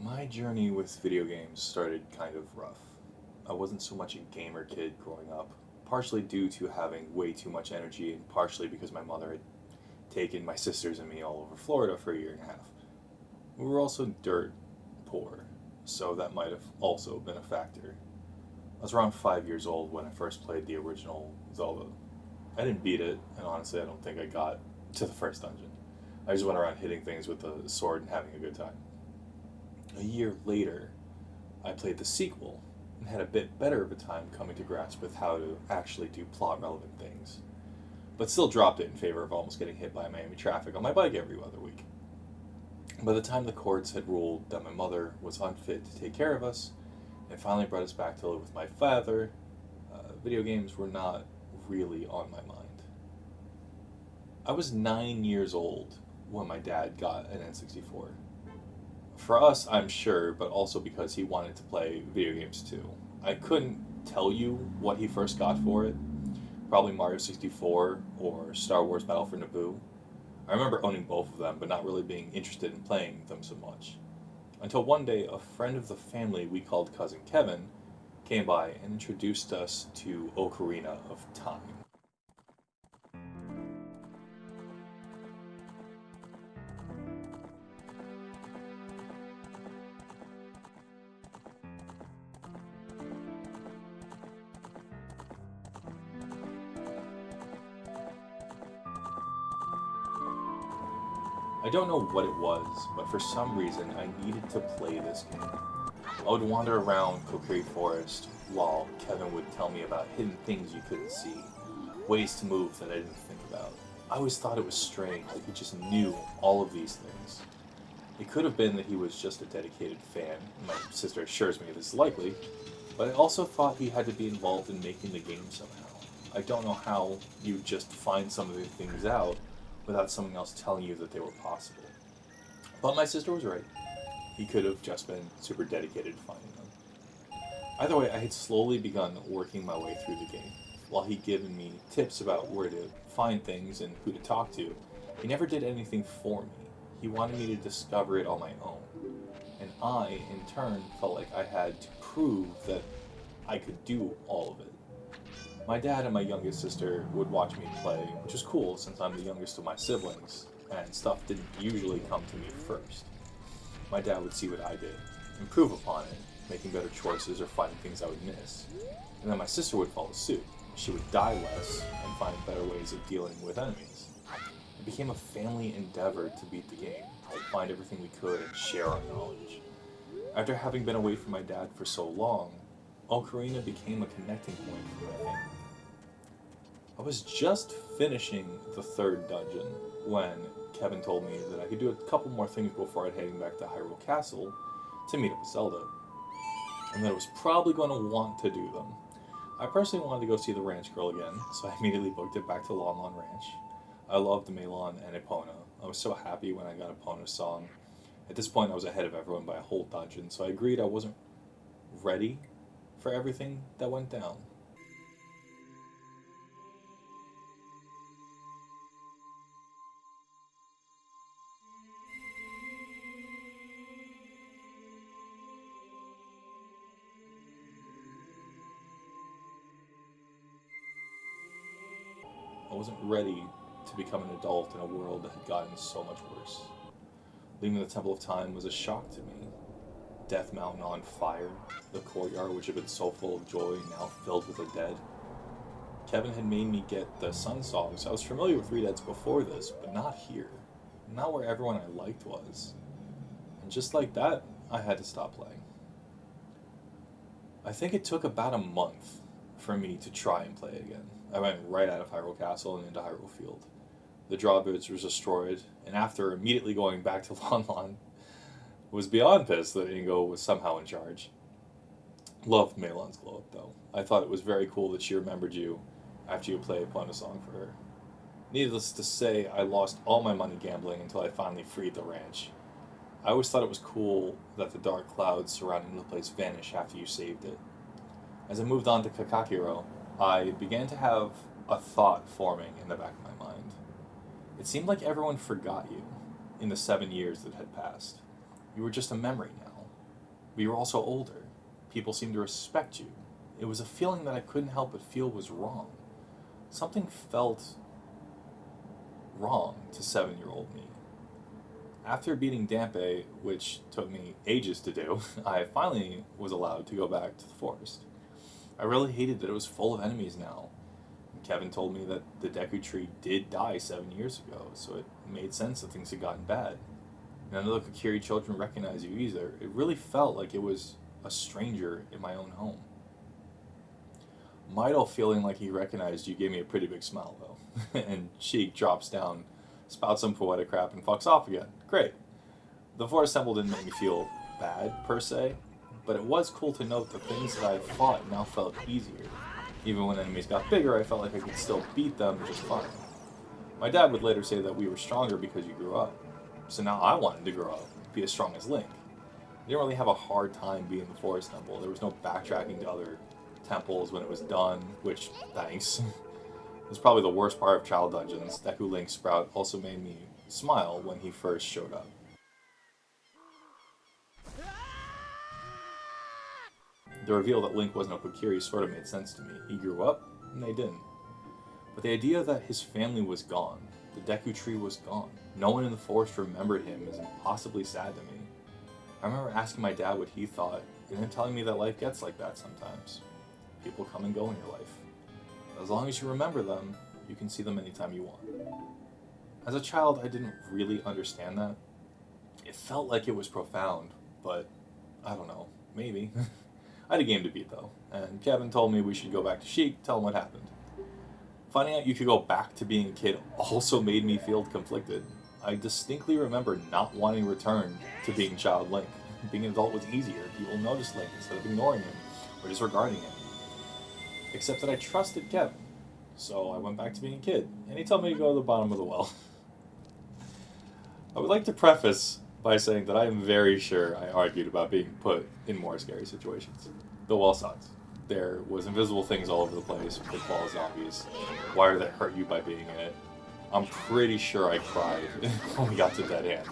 My journey with video games started kind of rough. I wasn't so much a gamer kid growing up, partially due to having way too much energy, and partially because my mother had taken my sisters and me all over Florida for a year and a half. We were also dirt poor, so that might have also been a factor. I was around 5 years old when I first played the original Zelda. I didn't beat it, and honestly, I don't think I got to the first dungeon. I just went around hitting things with a sword and having a good time. A year later, I played the sequel and had a bit better of a time coming to grasp with how to actually do plot relevant things, but still dropped it in favor of almost getting hit by Miami traffic on my bike every other week. By the time the courts had ruled that my mother was unfit to take care of us and finally brought us back to live with my father, video games were not really on my mind. I was 9 years old when my dad got an N64. For us, I'm sure, but also because he wanted to play video games too. I couldn't tell you what he first got for it. Probably Mario 64 or Star Wars Battle for Naboo. I remember owning both of them, but not really being interested in playing them so much. Until one day, a friend of the family we called Cousin Kevin came by and introduced us to Ocarina of Time. I don't know what it was, but for some reason I needed to play this game. I would wander around Kokiri Forest while Kevin would tell me about hidden things you couldn't see, ways to move that I didn't think about. I always thought it was strange that he just knew all of these things. It could have been that he was just a dedicated fan. My sister assures me this is likely, but I also thought he had to be involved in making the game somehow. I don't know how you just find some of the things out without someone else telling you that they were possible. But my sister was right. He could have just been super dedicated to finding them. Either way, I had slowly begun working my way through the game. While he'd given me tips about where to find things and who to talk to, he never did anything for me. He wanted me to discover it on my own. And I, in turn, felt like I had to prove that I could do all of it. My dad and my youngest sister would watch me play, which was cool since I'm the youngest of my siblings, and stuff didn't usually come to me first. My dad would see what I did, improve upon it, making better choices or finding things I would miss. And then my sister would follow suit. She would die less and find better ways of dealing with enemies. It became a family endeavor to beat the game, to find everything we could and share our knowledge. After having been away from my dad for so long, Ocarina became a connecting point for my family. I was just finishing the third dungeon when Kevin told me that I could do a couple more things before I'd heading back to Hyrule Castle to meet up with Zelda, and that I was probably going to want to do them. I personally wanted to go see the ranch girl again, so I immediately booked it back to Lon Lon Ranch. I loved Melon and Epona. I was so happy when I got Epona's song. At this point, I was ahead of everyone by a whole dungeon, so I agreed I wasn't ready for everything that went down. I wasn't ready to become an adult in a world that had gotten so much worse. Leaving the Temple of Time was a shock to me. Death Mountain on fire, the courtyard which had been so full of joy now filled with the dead. Kevin had made me get the Sun songs. I was familiar with Three Deads before this, but not here. Not where everyone I liked was. And just like that, I had to stop playing. I think it took about a month for me to try and play again. I went right out of Hyrule Castle and into Hyrule Field. The drawbridge was destroyed, and after immediately going back to Lon Lon, was beyond pissed that Ingo was somehow in charge. Loved Melon's glow up though. I thought it was very cool that she remembered you after you played upon a song for her. Needless to say, I lost all my money gambling until I finally freed the ranch. I always thought it was cool that the dark clouds surrounding the place vanish after you saved it. As I moved on to Kakakiro, I began to have a thought forming in the back of my mind. It seemed like everyone forgot you in the 7 years that had passed. You were just a memory now. but you were also older. People seemed to respect you. It was a feeling that I couldn't help but feel was wrong. Something felt wrong to 7-year-old me. After beating Dampe, which took me ages to do, I finally was allowed to go back to the forest. I really hated that it was full of enemies now. Kevin told me that the Deku Tree did die 7 years ago, so it made sense that things had gotten bad. None of the Kokiri children recognized you either. It really felt like it was a stranger in my own home. Midel feeling like he recognized you gave me a pretty big smile, though. And Sheik drops down, spouts some poetic crap, and fucks off again. Great. The Forest Temple didn't make me feel bad, per se, but it was cool to note the things that I had fought now felt easier. Even when enemies got bigger, I felt like I could still beat them just fine. My dad would later say that we were stronger because you grew up. So now I wanted to grow up, be as strong as Link. I didn't really have a hard time being the Forest Temple. There was no backtracking to other temples when it was done, which, thanks. It was probably the worst part of Child Dungeons. Deku Link Sprout also made me smile when he first showed up. The reveal that Link wasn't a Kokiri sort of made sense to me. He grew up, and they didn't. But the idea that his family was gone, the Deku Tree was gone, no one in the forest remembered him is impossibly sad to me. I remember asking my dad what he thought, and him telling me that life gets like that sometimes. People come and go in your life. As long as you remember them, you can see them anytime you want. As a child, I didn't really understand that. It felt like it was profound, but I don't know, maybe. I had a game to beat though, and Kevin told me we should go back to Sheik, tell him what happened. Finding out you could go back to being a kid also made me feel conflicted. I distinctly remember not wanting to return to being Child Link. Being an adult was easier. People noticed Link instead of ignoring him or disregarding him. Except that I trusted Kevin, so I went back to being a kid, and he told me to go to the bottom of the well. I would like to preface by saying that I am very sure I argued about being put in more scary situations. The well sucked. There was invisible things all over the place, pitfall zombies. Why did that hurt you by being in it? I'm pretty sure I cried when we got to Dead Hand,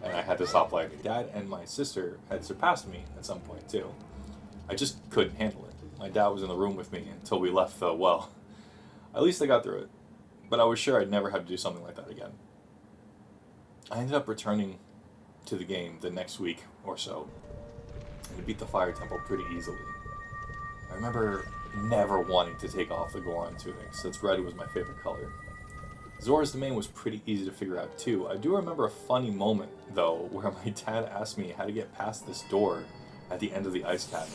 and I had to stop playing. Dad and my sister had surpassed me at some point too. I just couldn't handle it. My dad was in the room with me until we left the well. At least I got through it, but I was sure I'd never have to do something like that again. I ended up returning to the game the next week or so, and we beat the Fire Temple pretty easily. I remember never wanting to take off the Goron tunic, since red was my favorite color. Zora's domain was pretty easy to figure out too. I do remember a funny moment, though, where my dad asked me how to get past this door at the end of the ice cavern.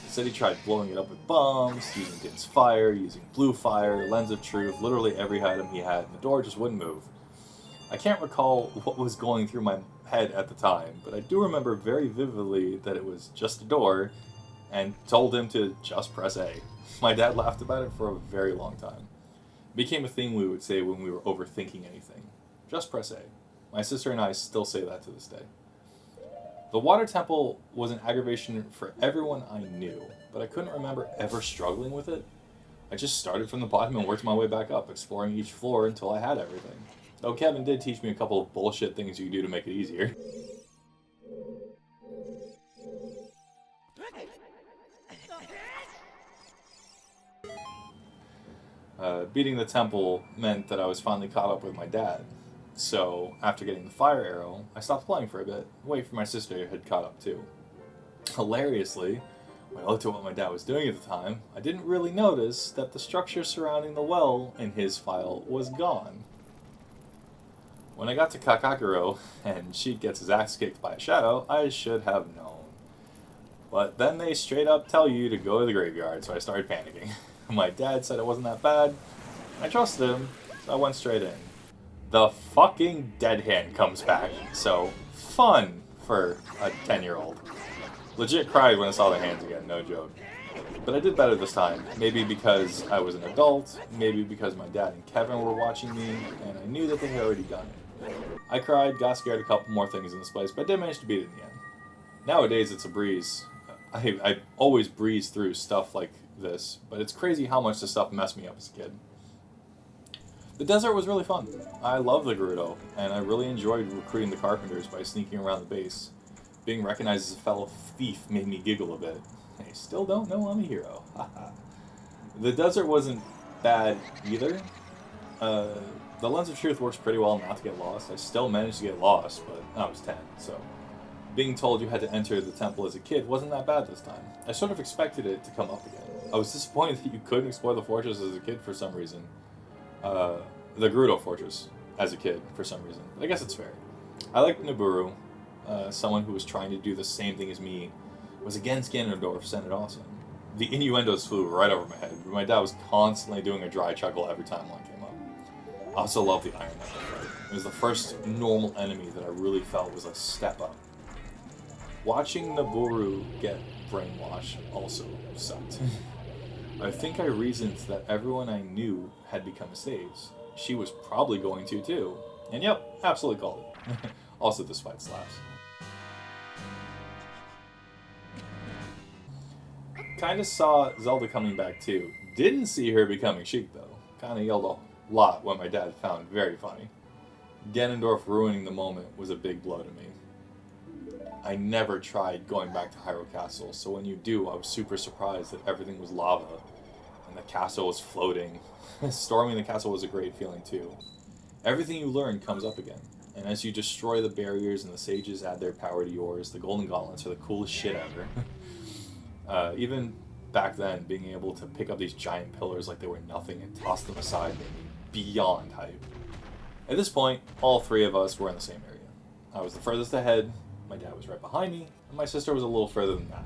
He said he tried blowing it up with bombs, using Din's fire, using blue fire, lens of truth, literally every item he had, and the door just wouldn't move. I can't recall what was going through my head at the time, but I do remember very vividly that it was just a door, and told him to just press A. My dad laughed about it for a very long time. It became a thing we would say when we were overthinking anything. Just press A. My sister and I still say that to this day. The Water Temple was an aggravation for everyone I knew, but I couldn't remember ever struggling with it. I just started from the bottom and worked my way back up, exploring each floor until I had everything. Though Kevin did teach me a couple of bullshit things you could do to make it easier. Beating the temple meant that I was finally caught up with my dad. So, after getting the fire arrow, I stopped playing for a bit, waiting for my sister who had caught up too. Hilariously, when I looked at what my dad was doing at the time, I didn't really notice that the structure surrounding the well in his file was gone. When I got to Kakaguro, and Sheik gets his axe kicked by a shadow, I should have known. But then they straight up tell you to go to the graveyard, so I started panicking. My dad said it wasn't that bad. I trusted him, so I went straight in. The fucking Dead Hand comes back, so fun for a 10-year-old. Legit cried when I saw the hands again, no joke. But I did better this time. Maybe because I was an adult, maybe because my dad and Kevin were watching me, and I knew that they had already done it. I cried, got scared a couple more things in this place, but I did manage to beat it in the end. Nowadays, it's a breeze. I always breeze through stuff like this, but it's crazy how much this stuff messed me up as a kid. The desert was really fun. I love the Gerudo, and I really enjoyed recruiting the Carpenters by sneaking around the base. Being recognized as a fellow thief made me giggle a bit. I still don't know I'm a hero. The desert wasn't bad either. Uh, the lens of truth works pretty well not to get lost. I still managed to get lost, but I was 10, so being told you had to enter the temple as a kid wasn't that bad this time. I sort of expected it to come up again. I was disappointed that you couldn't explore the fortress as a kid for some reason. Uh, the Gerudo Fortress as a kid for some reason. But I guess it's fair. I liked Nibiru. Someone who was trying to do the same thing as me was against Ganondorf, sounded awesome. The innuendos flew right over my head. My dad was constantly doing a dry chuckle every time one came up. I also love the Iron Knight fight. It was the first normal enemy that I really felt was a step up. Watching Nibiru get brainwashed also sucked. I think I reasoned that everyone I knew had become saves. She was probably going to too. And yep, absolutely called it. Also, this fight slaps. Kinda saw Zelda coming back too. Didn't see her becoming Sheik though. Kinda yelled a lot what my dad found very funny. Ganondorf ruining the moment was a big blow to me. I never tried going back to Hyrule Castle, so when you do, I was super surprised that everything was lava and the castle was floating. Storming the castle was a great feeling too. Everything you learn comes up again, and as you destroy the barriers and the sages add their power to yours, the Golden Gauntlets are the coolest shit ever. Even back then, being able to pick up these giant pillars like they were nothing and toss them aside made me beyond hype. At this point, all three of us were in the same area. I was the furthest ahead, my dad was right behind me, and my sister was a little further than that.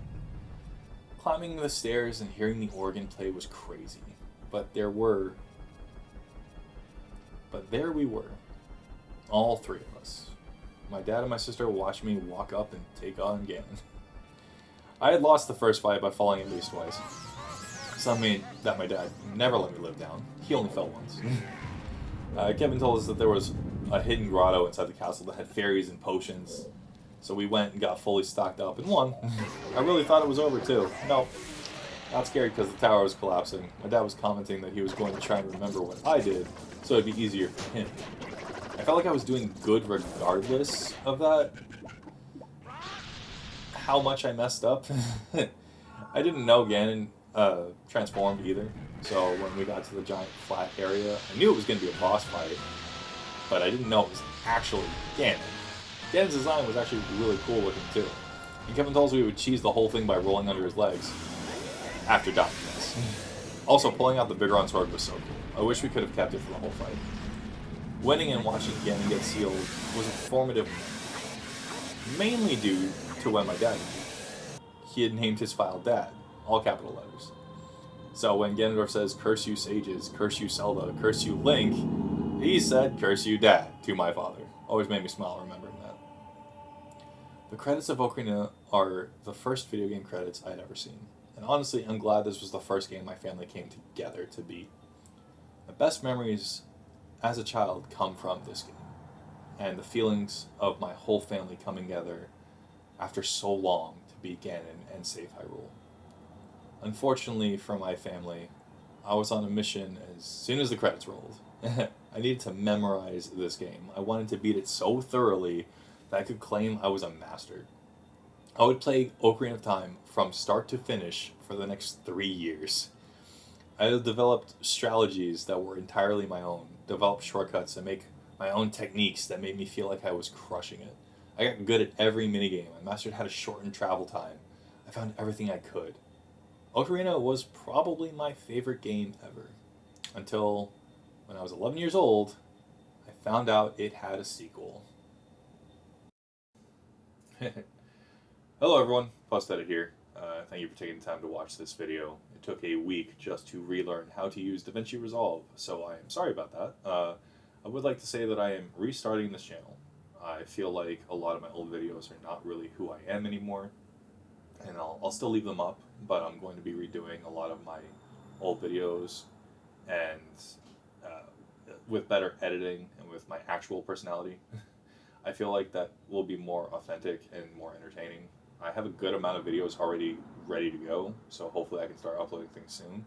Climbing the stairs and hearing the organ play was crazy, but there we were, all three of us. My dad and my sister watched me walk up and take on Ganon. I had lost the first fight by falling at least twice. Something that my dad never let me live down. He only fell once. Kevin told us that there was a hidden grotto inside the castle that had fairies and potions. So we went and got fully stocked up and won. I really thought it was over too. No, not scared because the tower was collapsing. My dad was commenting that he was going to try and remember what I did so it'd be easier for him. I felt like I was doing good regardless of that. How much I messed up. I didn't know Ganon transformed either. So when we got to the giant flat area, I knew it was going to be a boss fight, but I didn't know it was actually Ganon. Ganon's design was actually really cool looking too. And Kevin told us we would cheese the whole thing by rolling under his legs. After dying, yes. Also, pulling out the Vigron sword was so cool. I wish we could have kept it for the whole fight. Winning and watching Ganon get sealed was informative, mainly due to when my dad died. He had named his file Dad, all capital letters. So when Ganondorf says, "Curse you sages, curse you Zelda, curse you Link," he said, "Curse you Dad," to my father. Always made me smile remembering that. The credits of Ocarina are the first video game credits I had ever seen. And honestly, I'm glad this was the first game my family came together to beat. My best memories as a child come from this game. And the feelings of my whole family coming together after so long to beat Ganon and save Hyrule. Unfortunately for my family, I was on a mission as soon as the credits rolled. I needed to memorize this game. I wanted to beat it so thoroughly that I could claim I was a master. I would play Ocarina of Time from start to finish for the next 3 years. I had developed strategies that were entirely my own, developed shortcuts and make my own techniques that made me feel like I was crushing it. I got good at every minigame. I mastered how to shorten travel time. I found everything I could. Ocarina was probably my favorite game ever. Until when I was 11 years old, I found out it had a sequel. Hello everyone, Postedit here. Thank you for taking the time to watch this video. It took a week just to relearn how to use DaVinci Resolve, so I am sorry about that. I would like to say that I am restarting this channel. I feel like a lot of my old videos are not really who I am anymore, and I'll still leave them up, but I'm going to be redoing a lot of my old videos and with better editing and with my actual personality. I feel like that will be more authentic and more entertaining. I have a good amount of videos already ready to go, so hopefully I can start uploading things soon.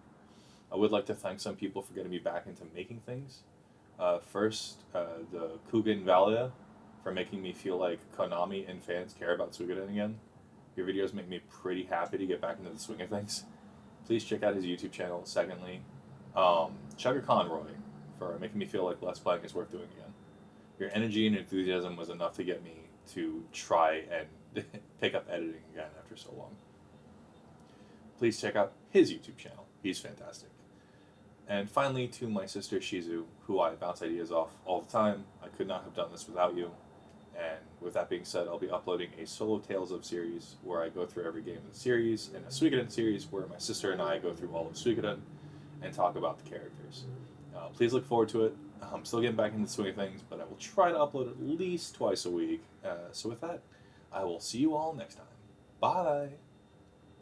I would like to thank some people for getting me back into making things. First, the Kugan Valia for making me feel like Konami and fans care about Suikoden again. Your videos make me pretty happy to get back into the swing of things. Please check out his YouTube channel. Secondly, Chugger Conroy for making me feel like Let's Playing is worth doing again. Your energy and enthusiasm was enough to get me to try and pick up editing again after so long. Please check out his YouTube channel. He's fantastic. And finally, to my sister Shizu, who I bounce ideas off all the time. I could not have done this without you. And with that being said, I'll be uploading a solo Tales of series where I go through every game in the series, and a Suikoden series where my sister and I go through all of Suikoden and talk about the characters. Please look forward to it. I'm still getting back into the swing of things, but I will try to upload at least twice a week. So with that, I will see you all next time. Bye!